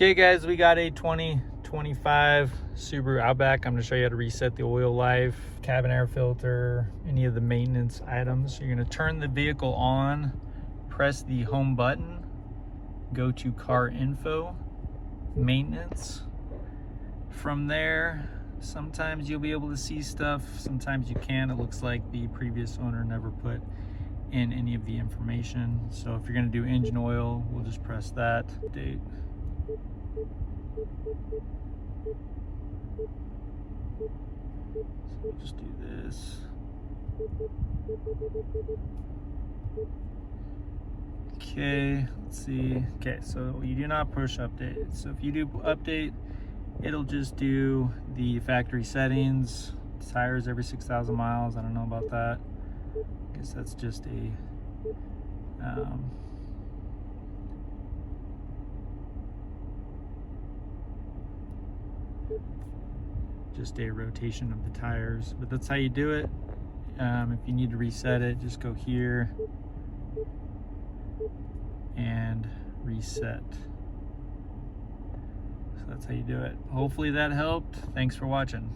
Okay guys, we got a 2025 Subaru Outback. I'm going to show you how to reset the oil life, cabin air filter, any of the maintenance items. You're going to turn the vehicle on, press the home button, go to car info, maintenance. From there, sometimes you'll be able to see stuff, sometimes you can't. It looks like the previous owner never put in any of the information. So if you're going to do engine oil, we'll just press that. Date. So we'll just do this. Okay, let's see. Okay, so you do not push update. So if you do update, it'll just do the factory settings, tires every 6,000 miles. I don't know about that. I guess that's just a rotation of the tires, but that's how you do it. If you need to reset it, just go here and reset. So that's how you do it. Hopefully that helped. Thanks for watching.